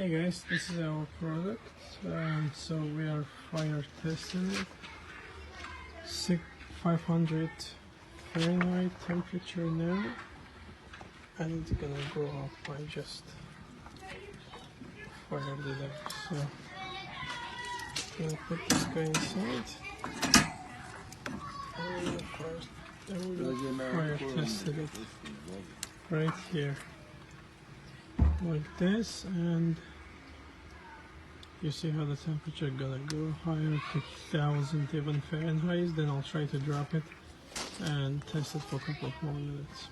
Hey guys, this is our product. So we are fire testing it. 500 Fahrenheit temperature now, and it's gonna go off by just fired it up. So gonna put this guy inside. And fire tested it right here, like this, and you see how the temperature gonna go higher to 1000 even Fahrenheit. Then I'll try to drop it and test it for a couple of more minutes.